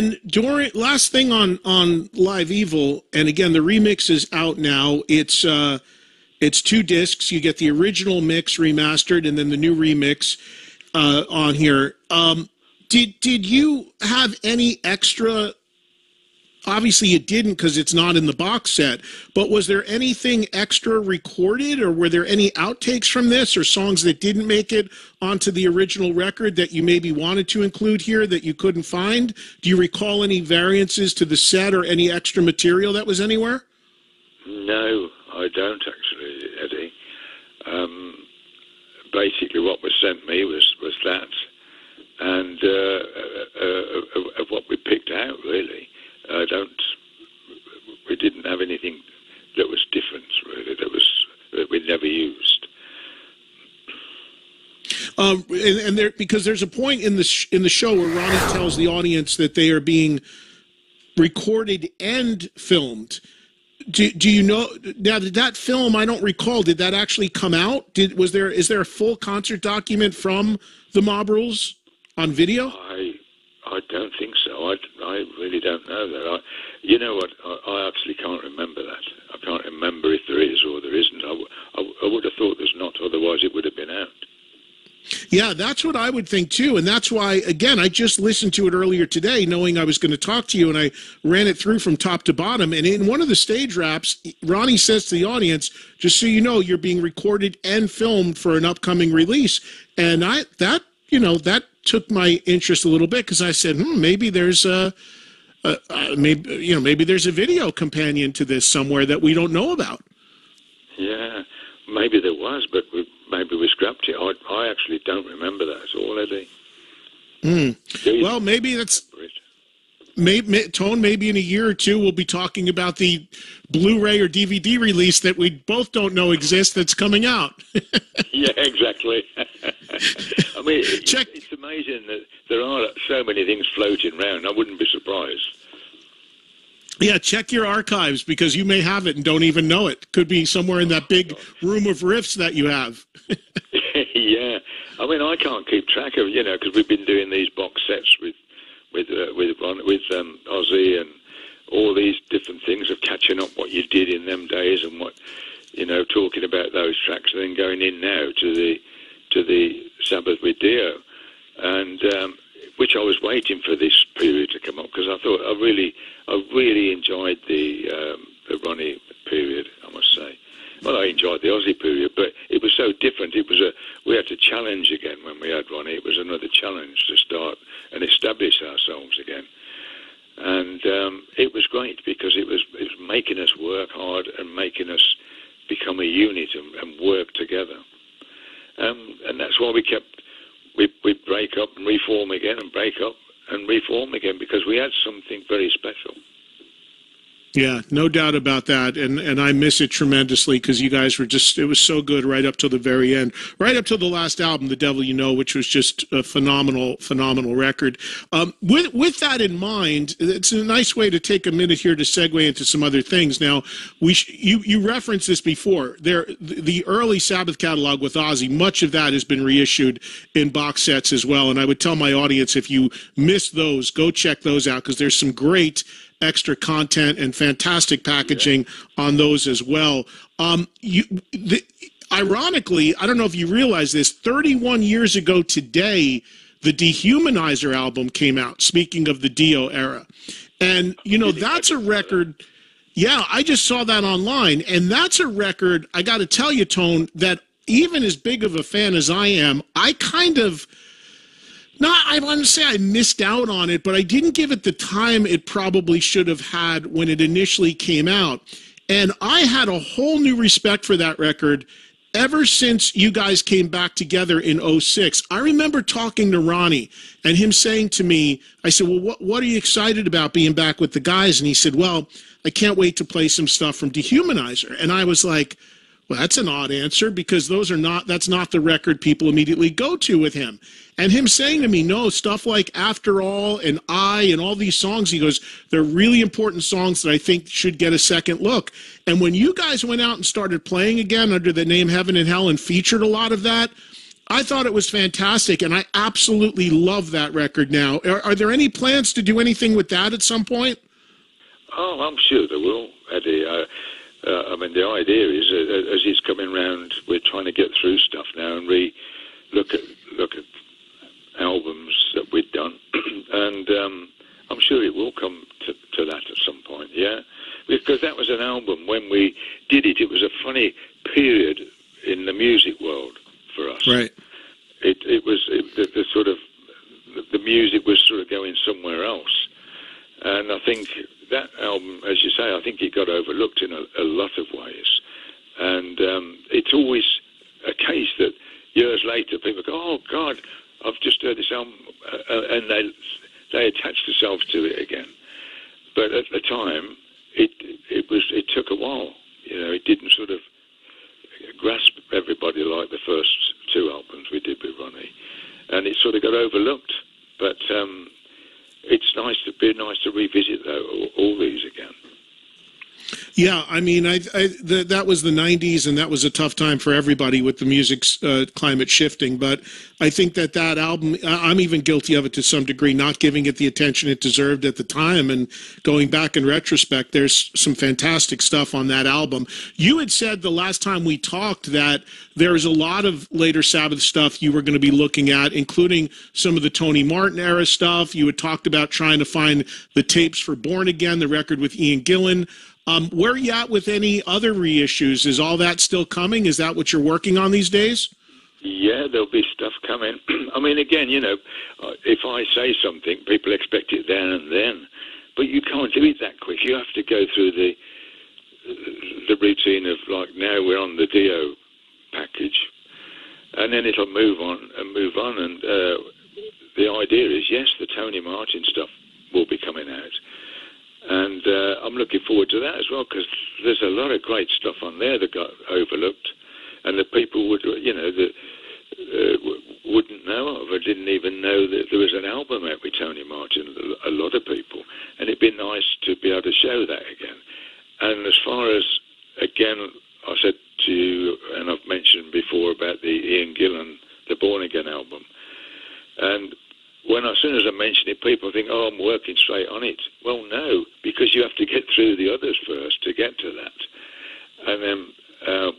And during last thing on Live Evil, and again the remix is out now. It's 2 discs. You get the original mix remastered, and then the new remix on here. Did you have any extra? Obviously, you didn't because it's not in the box set. But was there anything extra recorded, or were there any outtakes from this, or songs that didn't make it onto the original record that you maybe wanted to include here that you couldn't find? Do you recall any variances to the set or any extra material that was anywhere? No, I don't actually, Eddie. Basically, what was sent me was that, and of what we picked out, really. We didn't have anything that was different, really, that we never used. And there, because there's a point in the show where Ronnie tells the audience that they are being recorded and filmed. Do you know now? Did that film? I don't recall. Did that actually come out? Is there a full concert document from the Mob Rules on video? I don't think so. I really don't know that. You know what? I actually can't remember that. I can't remember if there is or there isn't. I would have thought there's not. Otherwise, it would have been out. Yeah, that's what I would think too, and that's why, again, I just listened to it earlier today knowing I was going to talk to you, and I ran it through from top to bottom, and in one of the stage raps, Ronnie says to the audience, just so you know, you're being recorded and filmed for an upcoming release, and that took my interest a little bit, because I said, maybe there's maybe there's a video companion to this somewhere that we don't know about. Yeah, maybe there was, but maybe we scrapped it. I actually don't remember that at all, Eddie. Well, maybe that's... Tone, maybe in a year or two we'll be talking about the Blu-ray or DVD release that we both don't know exists that's coming out. Yeah, exactly. I mean, it's amazing that there are so many things floating around. I wouldn't be surprised. Yeah, check your archives, because you may have it and don't even know it. Could be somewhere in that big room of riffs that you have. Yeah. I mean, I can't keep track of, because we've been doing these box sets with Aussie and all these different things of catching up what you did in them days and what, talking about those tracks and then going in now to the Sabbath with Dio, and which I was waiting for this period to come up, because I thought I really enjoyed the Ronnie period, I must say. Well, I enjoyed the Aussie period, but it was so different. We had to challenge again when we had Ronnie. It was another challenge to start and establish ourselves again. And it was great, because it was making us work hard and making us become a unit and work together. And that's why we break up and reform again, and break up and reform again, because we had something very special. Yeah, no doubt about that, and I miss it tremendously, because you guys were it was so good right up to the very end, right up to the last album, The Devil You Know, which was just a phenomenal record. With that in mind, it's a nice way to take a minute here to segue into some other things. Now, you referenced this before. The early Sabbath catalog with Aussie, much of that has been reissued in box sets as well, and I would tell my audience, if you missed those, go check those out, because there's some great extra content and fantastic packaging on those as well. Ironically, I don't know if you realize this, 31 years ago today, the Dehumanizer album came out, speaking of the Dio era. And, that's a record. Yeah, I just saw that online. And that's a record, I got to tell you, Tone, that even as big of a fan as I am, I kind of... I want to say I missed out on it, but I didn't give it the time it probably should have had when it initially came out. And I had a whole new respect for that record ever since you guys came back together in '06. I remember talking to Ronnie and him saying to me, I said, well, what are you excited about being back with the guys? And he said, well, I can't wait to play some stuff from Dehumanizer. And I was like, well, that's an odd answer, because that's not the record people immediately go to with him. And him saying to me, no, stuff like After All and and all these songs, he goes, they're really important songs that I think should get a second look. And when you guys went out and started playing again under the name Heaven and Hell and featured a lot of that, I thought it was fantastic, and I absolutely love that record now. Are there any plans to do anything with that at some point? Oh, I'm sure there will, Eddie. I mean, the idea is, as he's coming round, we're trying to get through stuff now and look at albums that we've done, and I'm sure it will come to that at some point. Yeah, because that was an album when we did it. It was a funny period in the music world for us. Right. The sort of the music was sort of going somewhere else, and I think that album, as you say, I think it got overlooked in a lot of ways, and it's always a case that years later people go, "Oh God, I've just heard this album," and they attach themselves to it again. But at the time, it took a while. You know, it didn't sort of grasp everybody like the first two albums we did with Ronnie, and it sort of got overlooked. But it's nice to revisit though all these again. Yeah, I mean, that was the 90s, and that was a tough time for everybody with the music's climate shifting. But I think that album, I'm even guilty of it to some degree, not giving it the attention it deserved at the time. And going back in retrospect, there's some fantastic stuff on that album. You had said the last time we talked that there's a lot of later Sabbath stuff you were going to be looking at, including some of the Tony Martin era stuff. You had talked about trying to find the tapes for Born Again, the record with Ian Gillan. Where are you at with any other reissues? Is all that still coming? Is that what you're working on these days? Yeah, there'll be stuff coming. I mean, again, you know, if I say something, people expect it there and then. But you can't do it that quick. You have to go through the routine of, like, now we're on the Dio package. And then it'll move on. And the idea is, yes, the Tony Martin stuff will be coming out. And I'm looking forward to that as well, because there's a lot of great stuff on there that got overlooked, and that people wouldn't know of, or didn't even know that there was an album out with Tony Martin. A lot of people, and it'd be nice to be able to show that again. And as far as, again, I said to you, and I've mentioned before about the Ian Gillan, the Born Again album, and as soon as I mention it, people think, "Oh, I'm working straight on it." Well, no, because you have to get through the others first to get to that. And then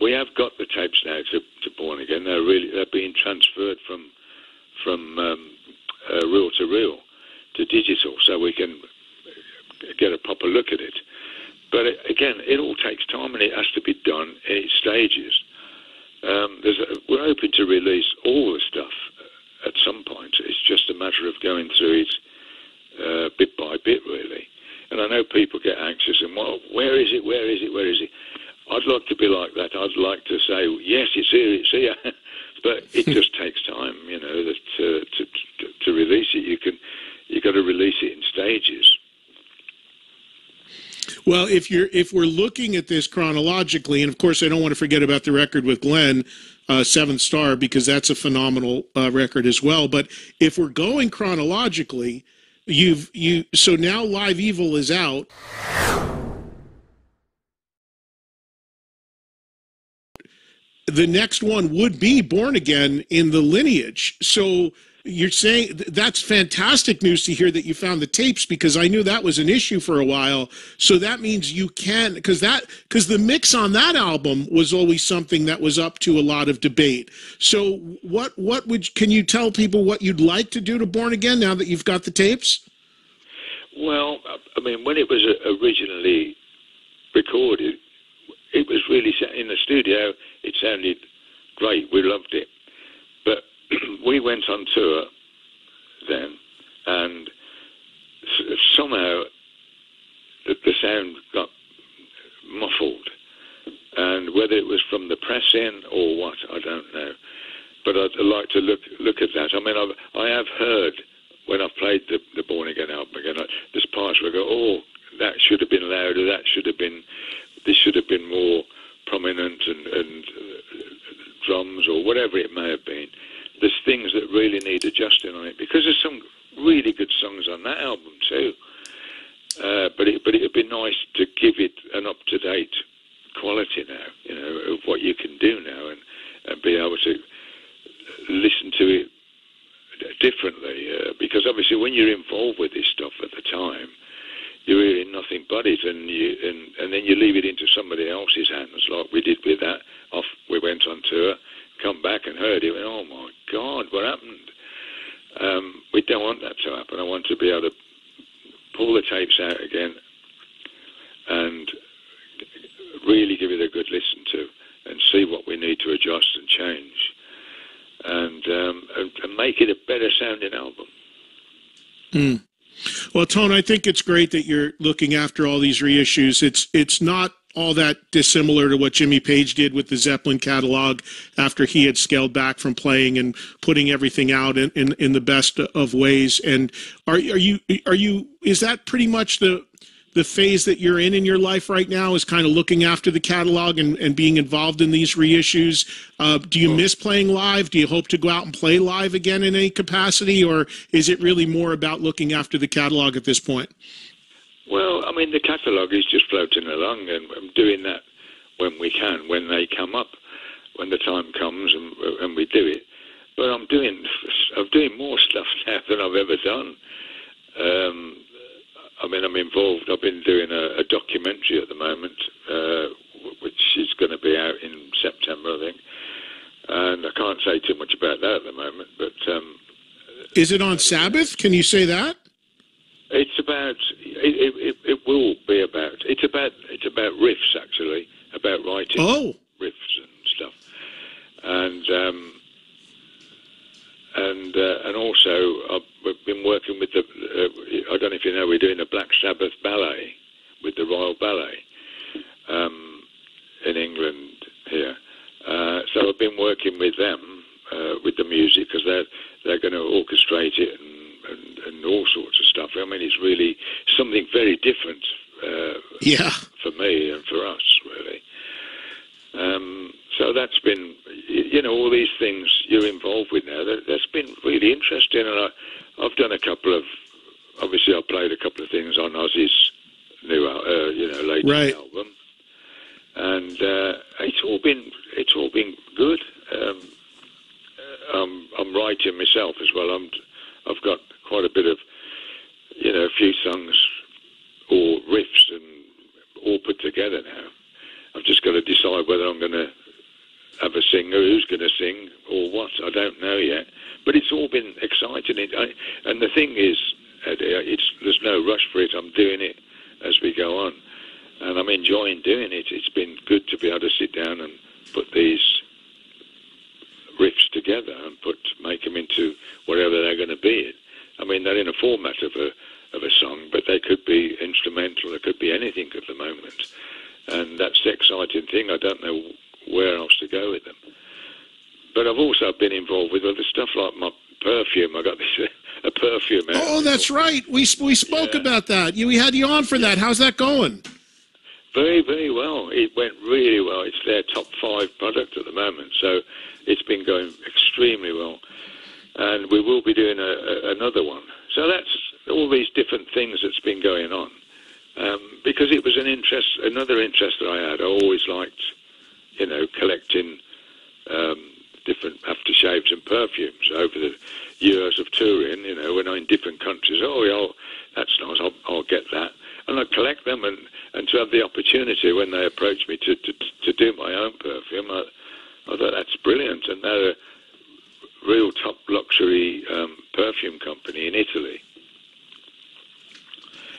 we have got the tapes now to Born Again. They're being transferred from reel to reel to digital, so we can get a proper look at it. But again, it all takes time, and it has to be done in its stages. We're hoping to release all the stuff at some point. It's just a matter of going through it bit by bit, really. And I know people get anxious and, well, where is it? I'd like to be like that. I'd like to say, yes, it's here. But it just takes time, you know, to release it. You've got to release it in stages. Well, if we're looking at this chronologically, and of course I don't want to forget about the record with Glenn, Seventh Star, because that's a phenomenal record as well. But if we're going chronologically, so now Live Evil is out. The next one would be Born Again in the lineage. So you're saying that's fantastic news to hear that you found the tapes, because I knew that was an issue for a while. So that means you can, because the mix on that album was always something that was up to a lot of debate. So can you tell people what you'd like to do to Born Again now that you've got the tapes? Well, I mean, when it was originally recorded, it was really in the studio. It sounded great. We loved it. But we went on tour then, and somehow the sound got muffled. And whether it was from the press-in or what, I don't know. But I'd like to look at that. I mean, I have heard, when I've played the Born Again album again, there's parts where I go, oh, that should have been louder, this should have been more prominent, and drums or whatever it may have been. There's things that really need adjusting on it, because there's some really good songs on that album too. But it'd be nice to give it an up-to-date quality now, you know, of what you can do now, and be able to listen to it differently, because obviously when you're involved with this stuff at the time, you're hearing nothing but it, and then you leave it into somebody else's hands, like we did with that. We went on tour, come back and heard it, and oh my God, what happened? We don't want that to happen. I want to be able to pull the tapes out again and really give it a good listen to, and see what we need to adjust and change, and make it a better sounding album. Mm. Well, Tone, I think it's great that you're looking after all these reissues. It's not all that dissimilar to what Jimmy Page did with the Zeppelin catalog after he had scaled back from playing and putting everything out in the best of ways. And are you is that pretty much the phase that you're in your life right now, is kind of looking after the catalog and being involved in these reissues? Do you miss playing live? Do you hope to go out and play live again in any capacity, or is it really more about looking after the catalog at this point? Well, I mean, the catalogue is just floating along, and I'm doing that when we can, when they come up, when the time comes, and we do it. But I'm doing more stuff now than I've ever done. I mean, I'm involved. I've been doing a documentary at the moment, which is going to be out in September, I think. And I can't say too much about that at the moment. But is it on Sabbath? Can you say that? It's about. It will be about. It's about riffs, actually, about writing riffs and stuff, and also I've been working with the. I don't know if you know, we're doing a Black Sabbath ballet with the Royal Ballet in England here. So I've been working with them with the music, because they're going to orchestrate it and all sorts of stuff. I mean, it's really something very different for me and for us, really. So that's been, all these things you're involved with now. That's been really interesting, and I've done a couple of. Obviously, I played a couple of things on Aussie's new, latest album, and it's all been good. I'm writing myself as well. I've got quite a bit of, a few songs or riffs and all put together now. I've just got to decide whether I'm going to have a singer, who's going to sing, or what. I don't know yet. But it's all been exciting. And the thing is, there's no rush for it. I'm doing it as we go on. And I'm enjoying doing it. It's been good to be able to sit down and put these riffs together and make them into whatever they're going to be. I mean, they're in a format of a song, but they could be instrumental. They could be anything at the moment. And that's the exciting thing. I don't know where else to go with them. But I've also been involved with other stuff, like my perfume. I got this a perfume out. Oh, that's right. We spoke about that. We had you on for that. How's that going? Very, very well. It went really well. It's their top 5 product at the moment, so it's been going extremely well. And we will be doing another one. So that's all these different things that's been going on. Because it was another interest that I had. I always liked, collecting different aftershaves and perfumes over the years of touring, when I'm in different countries. Oh, yeah, that's nice, I'll get that. And I collect them, and to have the opportunity when they approached me to do my own perfume, I thought that's brilliant. And they're a real top luxury perfume company in Italy.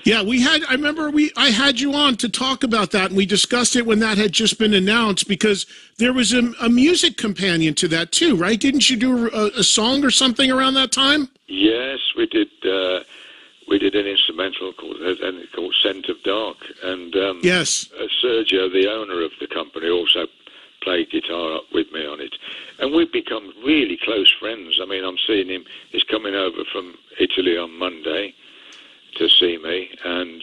Yeah, I remember I had you on to talk about that, and we discussed it when that had just been announced, because there was a music companion to that too, right? Didn't you do a song or something around that time? Yes, we did. We did an instrumental called "Scent of Dark," and yes, Sergio, the owner of the company, also played guitar up with me on it, and we've become really close friends. I mean, I'm seeing him. He's coming over from Italy on Monday to see me, and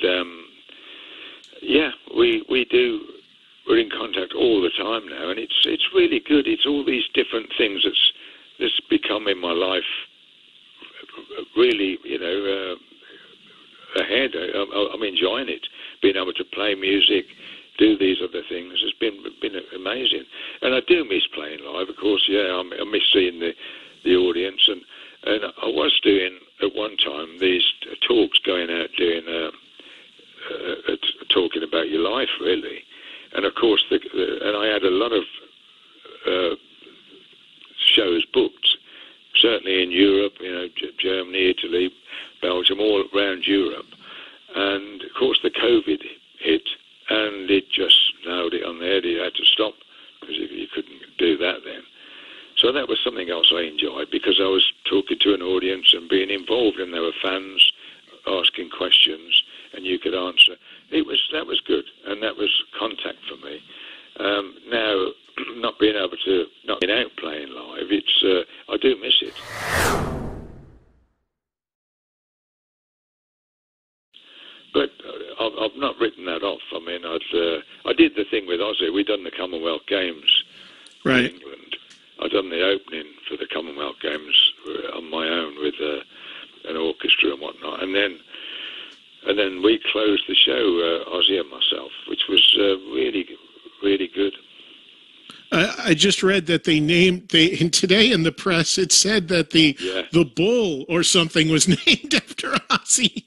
we're in contact all the time now, and it's really good. It's all these different things that's become in my life really, ahead. I'm enjoying it, being able to play music, do these other things. It's been amazing, and I do miss playing live, of course. Yeah, I miss seeing the audience, and I was doing at one time these talks, going out doing talking about your life, really, and of course, and I had a lot of shows booked, certainly in Europe, Germany, Italy, Belgium, all around Europe, and of course the COVID hit, and it just nailed it on the head. You had to stop because you couldn't do that then. So that was something else I enjoyed, because I was talking to an audience and being involved, and there were fans asking questions, and you could answer. That was good, and that was contact for me. Now, not being out playing live, I do miss it. But I've not written that off. I mean, I did the thing with Aussie. We'd done the Commonwealth Games in England. I'd done the opening for the Commonwealth Games on my own with an orchestra and whatnot, and then we closed the show, Aussie and myself, which was really, really good. I just read that today in the press it said that the bull or something was named after Aussie.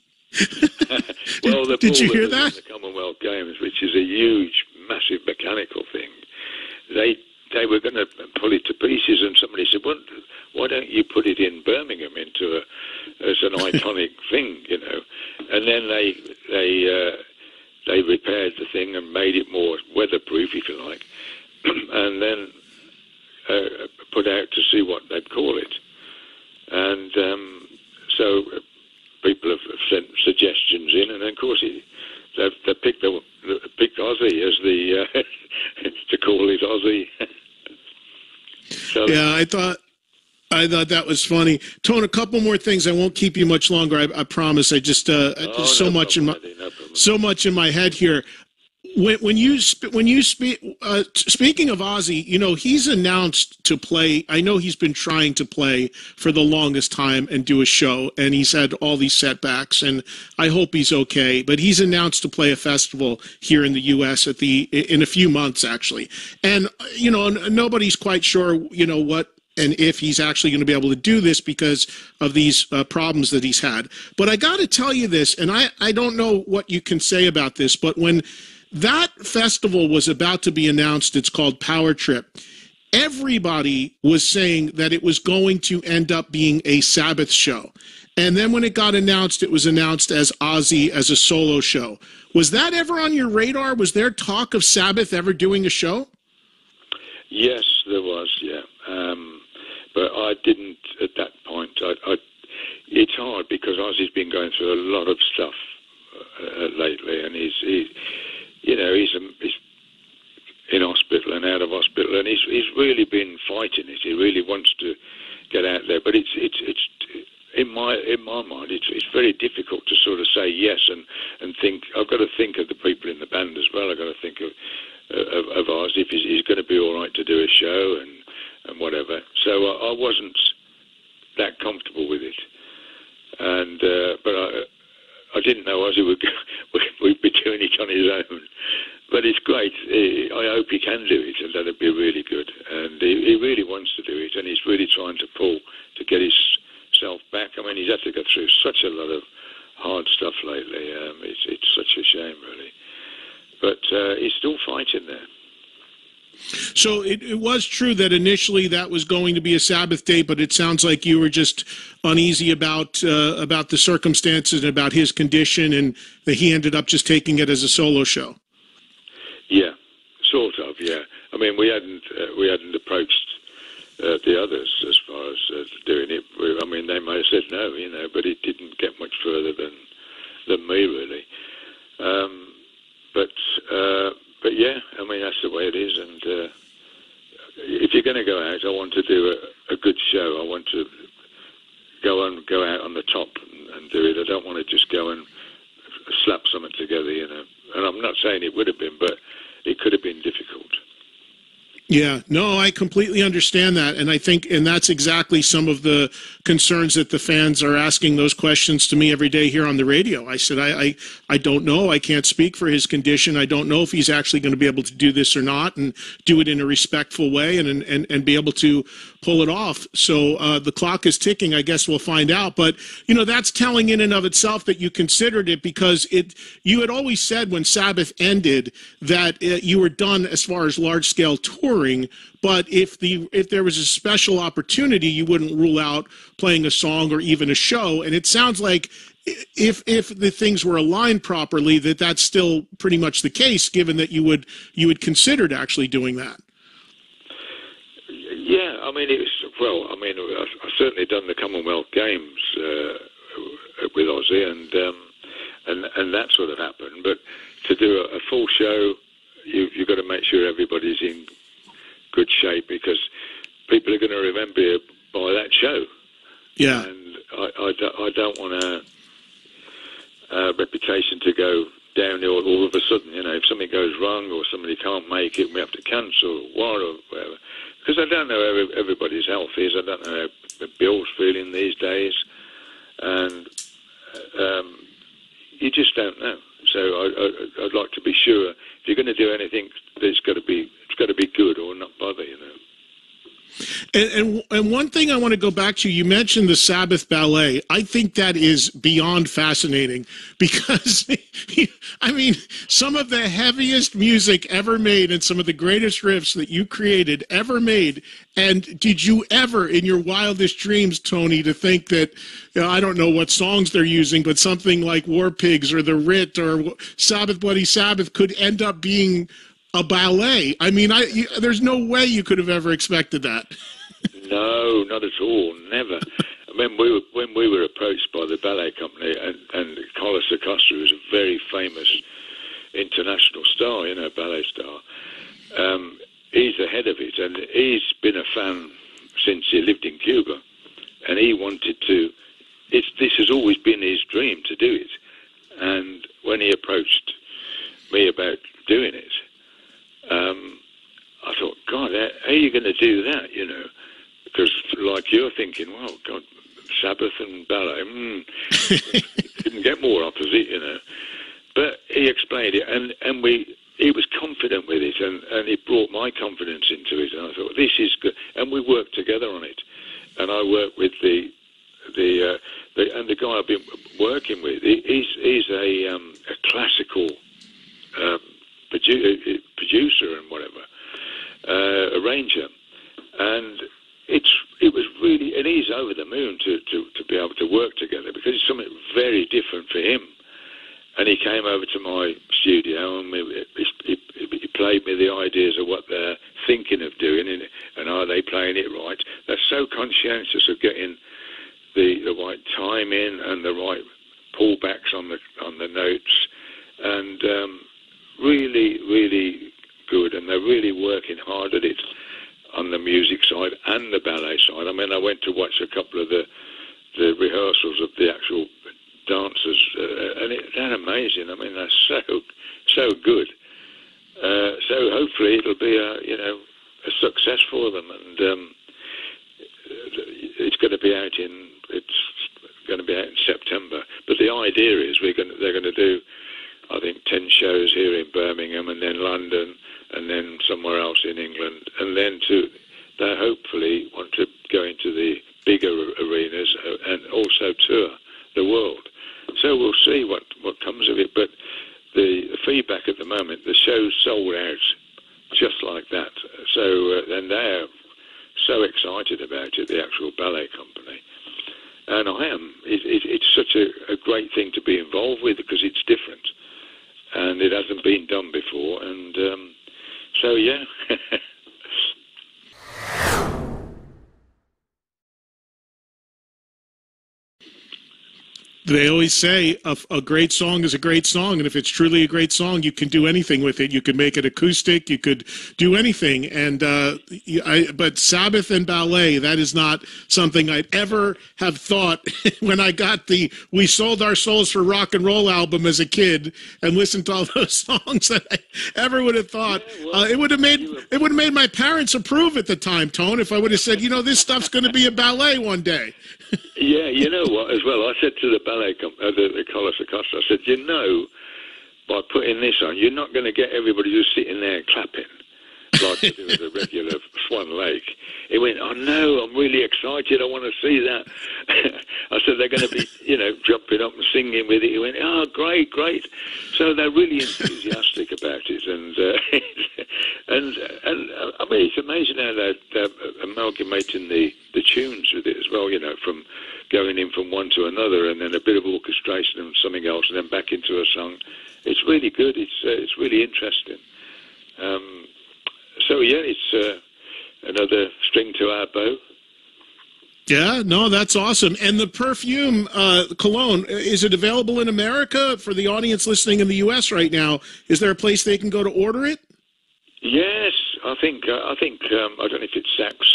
Well, did you hear that? The Commonwealth Games, which is a huge, massive mechanical thing, they were going to pull it to pieces, and somebody said, "Well, why don't you put it in Birmingham as an iconic thing, And then they repaired the thing and made it more weatherproof, if you like, and then put out to see what they'd call it. And so people have sent suggestions in, and of course they picked Aussie as the to call it Aussie. So, yeah, I thought that was funny. Tone, a couple more things. I won't keep you much longer. I promise. I just so much in my head here. When you speak, speaking of Aussie, he's announced to play. I know he's been trying to play for the longest time and do a show, and he's had all these setbacks, and I hope he's okay. But he's announced to play a festival here in the U.S. in a few months, actually, and nobody's quite sure, what and if he's actually going to be able to do this because of these problems that he's had. But I got to tell you this, and I don't know what you can say about this, but when that festival was about to be announced, it's called Power Trip, everybody was saying that it was going to end up being a Sabbath show. And then when it got announced, it was announced as Aussie, as a solo show. Was that ever on your radar? Was there talk of Sabbath ever doing a show? Yes, there was, yeah. But I didn't at that point. It's hard because Aussie's been going through a lot of stuff lately, and he's in hospital and out of hospital, and he's really been fighting it. He really wants to get out there, but it's in my mind, it's very difficult to sort of say yes and think. I've got to think of the people in the band as well. I've got to think of Aussie, if he's going to be all right to do a show and whatever. So I wasn't that comfortable with it, and but I didn't know Aussie would be doing it on his own. But it's great. I hope he can do it, and that'd be really good. And he really wants to do it, and he's really trying to pull to get himself back. I mean, he's had to go through such a lot of hard stuff lately. It's such a shame, really. But he's still fighting there. So it was true that initially that was going to be a Sabbath day, but it sounds like you were just uneasy about the circumstances and about his condition, and that he ended up just taking it as a solo show. Yeah, sort of. Yeah, I mean, we hadn't approached the others as far as doing it. I mean, they may have said no, but it didn't get much further than me, really. But yeah, I mean, that's the way it is. And if you're going to go out, I want to do a good show. I want to go out on the top and do it. I don't want to just go and slap something together, And I'm not saying it would have been, but it could have been difficult. Yeah, no, I completely understand that, and I think, and that's exactly some of the concerns that the fans are asking those questions to me every day here on the radio. I said, I don't know. I can't speak for his condition. I don't know if he's actually going to be able to do this or not, and do it in a respectful way and be able to pull it off. So the clock is ticking. I guess we'll find out. But, you know, that's telling in and of itself that you considered it, because you had always said when Sabbath ended that you were done as far as large-scale touring, but if there was a special opportunity, you wouldn't rule out playing a song or even a show. And it sounds like if the things were aligned properly, that's still pretty much the case, given that you had considered actually doing that. Yeah, I mean, I've certainly done the Commonwealth Games with Aussie, and that sort of happened. But to do a full show, you've got to make sure everybody's in good shape, because people are going to remember you by that show. Yeah. And I don't want a reputation to go downhill all of a sudden. You know, if something goes wrong or somebody can't make it, we have to cancel or whatever. Because I don't know how everybody's health is. I don't know how Bill's feeling these days, and you just don't know. So I'd like to be sure if you're going to do anything, it's got to be good or not bother, you know. And one thing I want to go back to, you mentioned the Sabbath Ballet. I think that is beyond fascinating, because, I mean, some of the heaviest music ever made and some of the greatest riffs that you created ever made. And did you ever, in your wildest dreams, Tony, to think that, you know, I don't know what songs they're using, but something like War Pigs or The Writ or Sabbath Bloody Sabbath could end up being a ballet? I mean, there's no way you could have ever expected that. No, not at all. Never. I mean, when we were approached by the ballet company, and Carlos Acosta, who's a very famous international star, you know, ballet star, he's the head of it, and he's been a fan since he lived in Cuba, and he wanted to. This has always been his dream to do it, and when he approached me about doing it, I thought, God, how are you going to do that, you know? Because, like, you're thinking, well, God, Sabbath and ballet, couldn't get more opposite, you know. But he explained it, and he was confident with it, and he brought my confidence into it, and I thought, this is good. And we worked together on it, and I worked with the guy I've been working with. He's a classical producer and whatever, arranger, and it was really, and he's over the moon to be able to work together, because it's something very different for him. And he came over to my studio, and he played me the ideas of what they're thinking of doing, and are they playing it right. They're so conscientious of getting the right time in and the right pullbacks on the notes, and really, really good. And they're really working hard at it on the music side and the ballet side. I mean, I went to watch a couple of the rehearsals of the actual dancers, and they're amazing. I mean, they're so good. So hopefully it'll be a success for them, and it's going to be out in September. But the idea is they're going to do, I think, 10 shows here in Birmingham, and then London, and then somewhere else in England, and then they hopefully want to go into the bigger arenas and also tour the world. So we'll see what comes of it. But the feedback at the moment, the show's sold out just like that. So and they're so excited about it, the actual ballet company. And I am. It's such a great thing to be involved with, because it's different, and it hasn't been done before. And so, yeah. They always say a great song is a great song, and if it's truly a great song, you can do anything with it. You could make it acoustic, you could do anything. And but Sabbath and Ballet, that is not something I'd ever have thought when I got the "We Sold Our Souls for Rock and Roll" album as a kid and listened to all those songs that I ever would have thought. Yeah, well, it would have made my parents approve at the time, Tone, if I would have said, this stuff's going to be a ballet one day. Yeah, you know what, as well, I said to the ballet the Colossus Acosta, I said, by putting this on, you're not going to get everybody just sitting there clapping like they do with a regular Swan Lake. He went, oh no, I'm really excited, I want to see that. I said, they're going to be, jumping up and singing with it. He went, oh, great. So they're really enthusiastic about it, and I mean, it's amazing how they're amalgamating the tunes with it as well, from going in from one to another, and then a bit of orchestration and something else, and then back into a song. It's really good. It's really interesting. So yeah, it's another string to our bow. Yeah, no, that's awesome. And the perfume, cologne, is it available in America for the audience listening in the U.S. right now? Is there a place they can go to order it? Yes, I think I don't know if it's Saks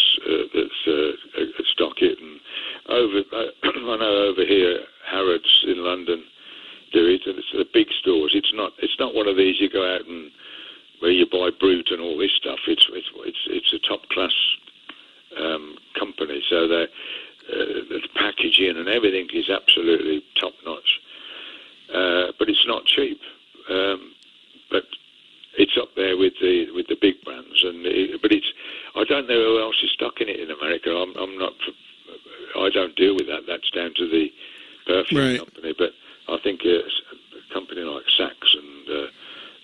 that's stock it, and I know over here Harrods in London do it, and it's the big stores. It's not one of these you go out and where you buy Brut and all this stuff. It's a top class company, so the packaging and everything is absolutely top notch. But it's not cheap. But it's up there with the big brands, but I don't know who else is stocking it in America. I don't deal with that. That's down to the perfume company. But I think a company like Saks and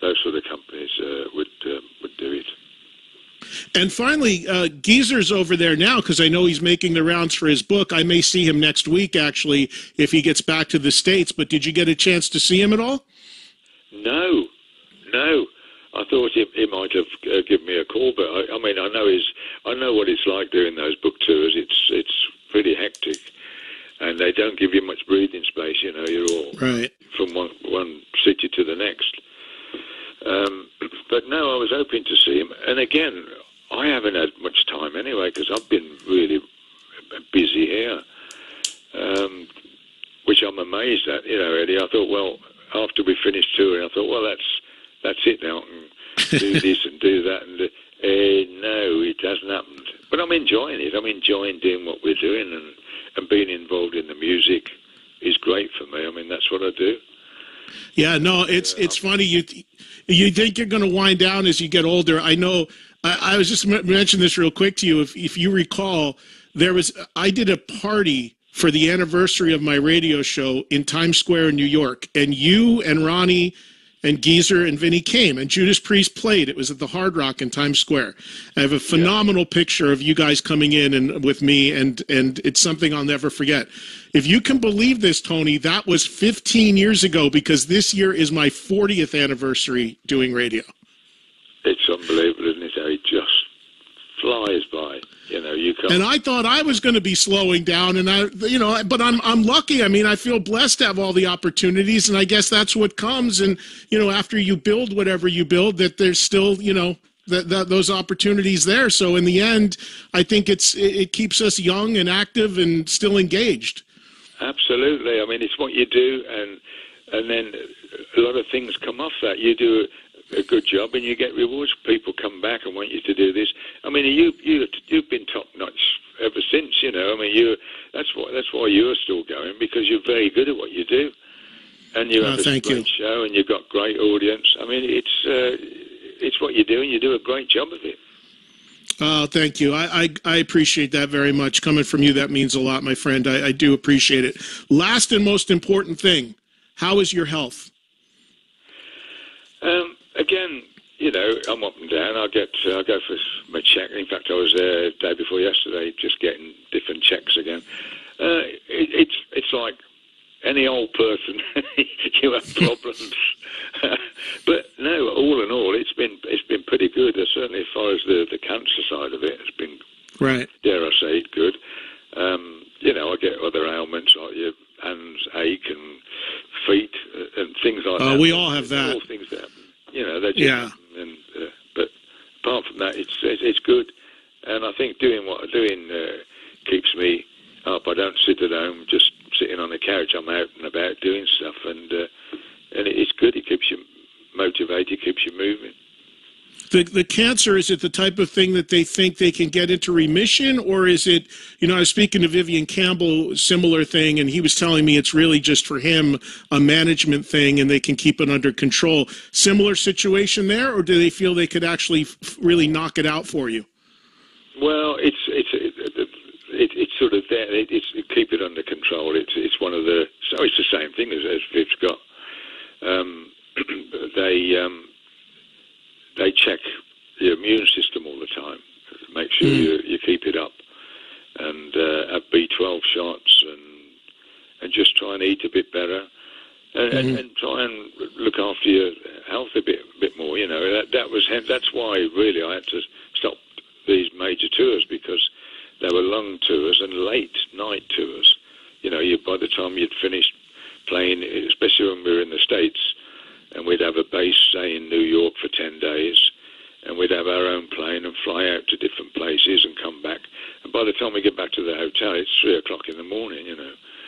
those sort of companies would do it. And finally, Geezer's over there now because I know he's making the rounds for his book. I may see him next week, actually, if he gets back to the States. But did you get a chance to see him at all? No. I thought he might have given me a call, but I mean, I know what it's like doing those book tours. It's pretty hectic, and they don't give you much breathing space. You're all from one city to the next. But no, I was hoping to see him, and again, I haven't had much time anyway because I've been really busy here, which I'm amazed at. Eddie, I thought, well, after we finished touring, I thought, well, that's it now, and do this and do that, and no, it hasn't happened. But I'm enjoying it. I'm enjoying doing what we're doing, and being involved in the music is great for me. I mean, that's what I do. Yeah, no, it's funny. You think you're going to wind down as you get older. I know. I was just mentioning this real quick to you. If you recall, I did a party for the anniversary of my radio show in Times Square in New York, and you and Ronnie and Geezer and Vinny came, and Judas Priest played. It was at the Hard Rock in Times Square. I have a phenomenal picture of you guys coming in and with me, and it's something I'll never forget. If you can believe this, Tony, that was 15 years ago, because this year is my 40th anniversary doing radio. It's unbelievable, isn't it? How it just flies by. You can't. And I thought I was going to be slowing down, and but I'm lucky. I mean, I feel blessed to have all the opportunities, and I guess that's what comes. And after you build whatever you build, that there's still those opportunities there. So in the end, I think it keeps us young and active and still engaged. Absolutely. I mean, it's what you do, and then a lot of things come off that. You do a good job, and you get rewards. People come back and want you to do this. I mean, you've been top notch ever since. I mean, that's why you're still going, because you're very good at what you do, and you have a great show, and you've got great audience. I mean, it's what you do, and you do a great job of it. Oh, thank you. I appreciate that very much. Coming from you, that means a lot, my friend. I do appreciate it. Last and most important thing, how is your health? Again, I'm up and down. I go for my check. In fact, I was there the day before yesterday just getting different checks again. It's like any old person. You have problems. But no, all in all, it's been pretty good. Certainly as far as the cancer side of it has been, dare I say it, good. I get other ailments like your hands ache and We all have that. All things that happen. They just happen. And, but apart from that, it's good. And I think doing what I'm doing keeps me up. I don't sit at home just sitting on the couch. I'm out and about doing stuff, and it's good. It keeps you motivated, keeps you moving. The cancer, is it the type of thing that they think they can get into remission, or is it, I was speaking to Vivian Campbell, similar thing, and he was telling me it's really just for him a management thing and they can keep it under control. Similar situation there, or do they feel they could actually really knock it out for you? Well, it's sort of there. It's keep it under control. It's one of the, so it's the same thing as Viv's got. They check the immune system all the time, make sure you keep it up, and have B12 shots, and just try and eat a bit better, and try and look after your health a bit more. That's why really I had to stop these major tours, because they were long tours and late night tours. By the time you'd finished playing, especially when we were in the States, and we'd have a base, say, in New York for 10 days, and we'd have our own plane and fly out to different places and come back. And by the time we get back to the hotel, it's 3 o'clock in the morning,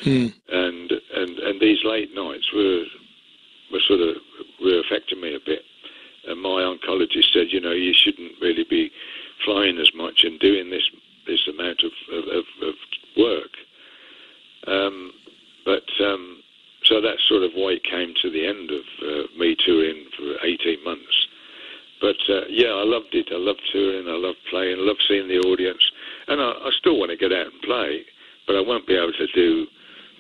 And these late nights were affecting me a bit. And my oncologist said, you shouldn't really be flying as much and doing this amount of work. So that's sort of why it came to the end of me touring for 18 months. But I loved it. I loved touring. I loved playing. I loved seeing the audience. And I still want to get out and play, but I won't be able to do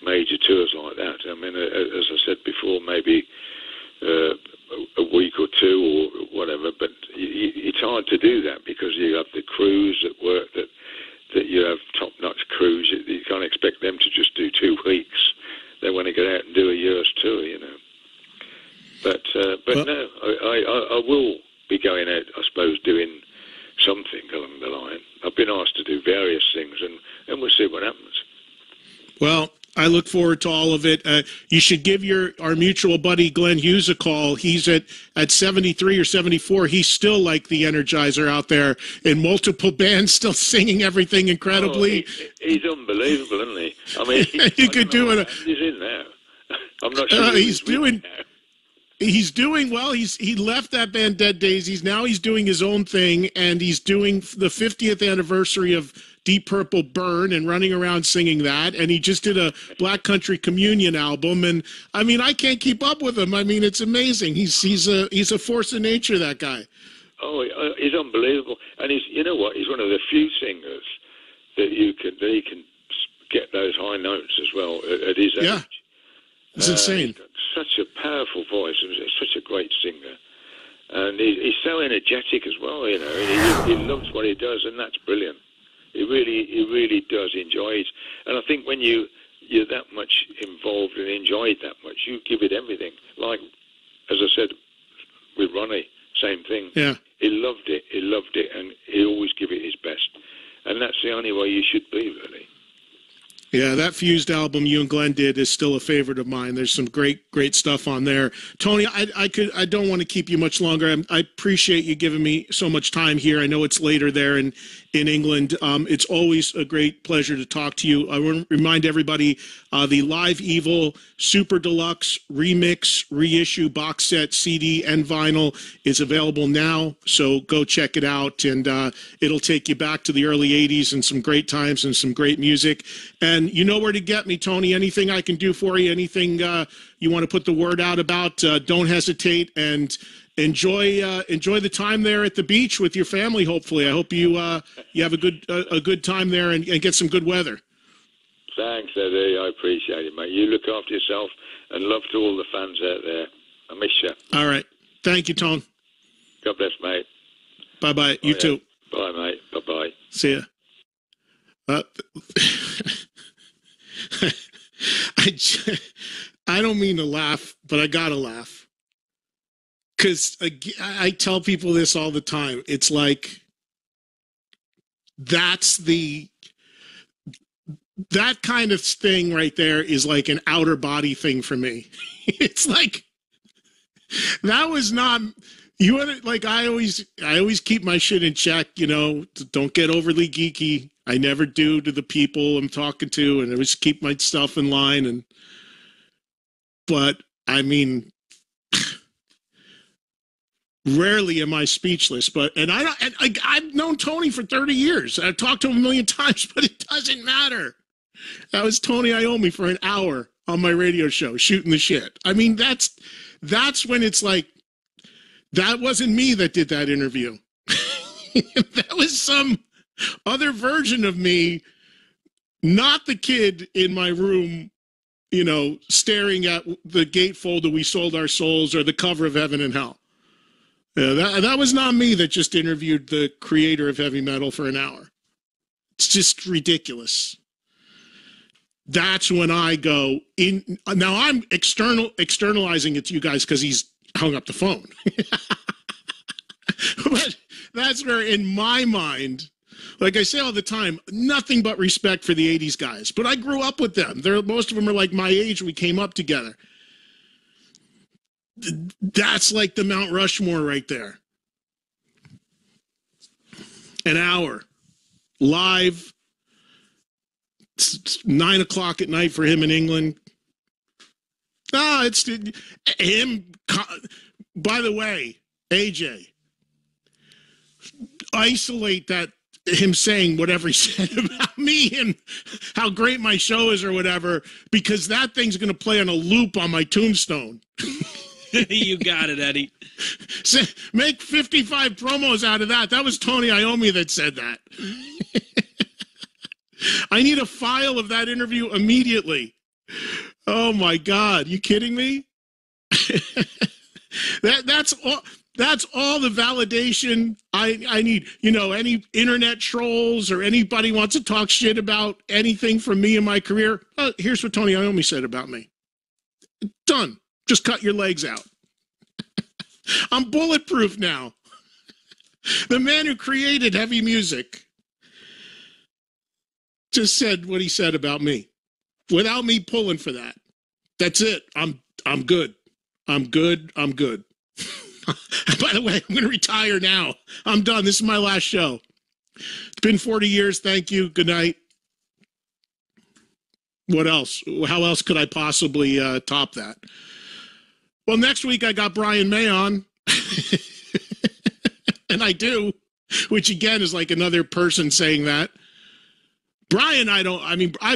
major tours like that. I mean, as I said before, maybe a week or two or whatever. But it's hard to do that because you have the crews at work that you have top-notch crews. You can't expect them to just do 2 weeks. They want to get out and do a year's tour, But no, I will be going out, I suppose, doing something along the line. I've been asked to do various things, and we'll see what happens. Well, I look forward to all of it. You should give our mutual buddy Glenn Hughes a call. He's at 73 or 74. He's still like the Energizer out there in multiple bands, still singing everything incredibly. He's unbelievable, isn't he? I mean, you could do it. He's in now. I'm not sure he's doing. He's doing well. He left that band Dead Daisies. Now he's doing his own thing, and he's doing the 50th anniversary of Deep Purple Burn and running around singing that. And he just did a Black Country Communion album. And I mean, I can't keep up with him. I mean, it's amazing. He's a force of nature, that guy. Oh, he's unbelievable. And you know what? He's one of the few singers that he can get those high notes as well at his age. Yeah, it's insane. He's got such a powerful voice. He's such a great singer. And he's so energetic as well, He loves what he does, and that's brilliant. He really does enjoy it. And I think when you're that much involved and enjoy it that much, you give it everything. Like, as I said, with Ronnie, same thing. Yeah. He loved it, and he always give it his best. And that's the only way you should be, really. Yeah, that Fused album you and Glenn did is still a favorite of mine. There's some great stuff on there. Tony, I don't want to keep you much longer. I appreciate you giving me so much time here. I know it's later there in England. It's always a great pleasure to talk to you. I want to remind everybody the Live Evil Super Deluxe Remix Reissue Box Set CD and vinyl is available now, so go check it out, and it'll take you back to the early 80s and some great times and some great music. And you know where to get me, Tony. Anything I can do for you, anything you want to put the word out about, don't hesitate, and enjoy the time there at the beach with your family. Hopefully, I hope you have a good time there and get some good weather. Thanks, Eddie. I appreciate it, mate. You look after yourself, and love to all the fans out there. I miss you. All right. Thank you, Tone. God bless, mate. Bye-bye. You too. Bye, mate. Bye-bye. See ya. I don't mean to laugh, but I gotta laugh. Because I tell people this all the time. It's like, that kind of thing right there is like an outer body thing for me. It's like, That was not. You want to, like, I always keep my shit in check, don't get overly geeky. I never do to the people I'm talking to, and I always keep my stuff in line. But I mean, rarely am I speechless. I've known Tony for 30 years. I've talked to him a million times, but it doesn't matter. That was Tony Iommi for an hour on my radio show, shooting the shit. I mean, that's when it's like, that wasn't me that did that interview. That was some other version of me, not the kid in my room, staring at the gatefold that we sold our souls or the cover of Heaven and Hell. That was not me that just interviewed the creator of heavy metal for an hour. It's just ridiculous. That's when I go in. Now I'm externalizing it to you guys because he's hung up the phone. But that's where, in my mind, like I say all the time, nothing but respect for the 80s guys. But I grew up with them. Most of them are like my age. We came up together. That's like the Mount Rushmore right there. An hour. Live. It's 9 o'clock at night for him in England. It's him. By the way, AJ, isolate that, him saying whatever he said about me and how great my show is or whatever, because that thing's going to play on a loop on my tombstone. You got it, Eddie. So make 55 promos out of that. That was Tony Iommi that said that. I need a file of that interview immediately. Oh my God. You kidding me? That's all the validation I need. Any internet trolls or anybody wants to talk shit about anything from me and my career. Here's what Tony Iommi said about me. Done. Just cut your legs out. I'm bulletproof now. The man who created heavy music just said what he said about me without me pulling for that. That's it. I'm good. I'm good. By the way, I'm going to retire now. I'm done. This is my last show. It's been 40 years. Thank you. Good night. What else? How else could I possibly top that? Well, next week I got Brian May on. And I do, which again is like another person saying that. Brian, I've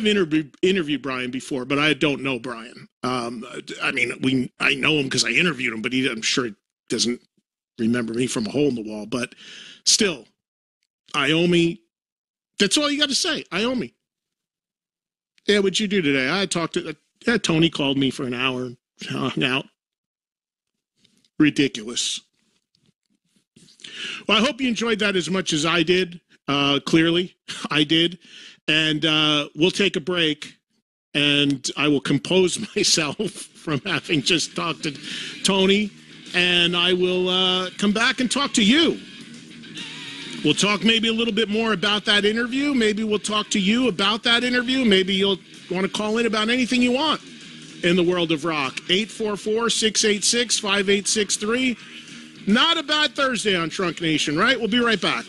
interviewed Brian before, but I don't know Brian. I know him because I interviewed him, but I'm sure he doesn't remember me from a hole in the wall. But still, Iommi, that's all you got to say. Iommi. Yeah, what'd you do today? I talked to Tony called me for an hour, hung out. Ridiculous. Well, I hope you enjoyed that as much as I did. Clearly, I did. And we'll take a break, and I will compose myself from having just talked to Tony, and I will come back and talk to you. We'll talk maybe a little bit more about that interview. Maybe we'll talk to you about that interview. Maybe you'll want to call in about anything you want in the world of rock. 844-686-5863. Not a bad Thursday on Trunk Nation, right? We'll be right back.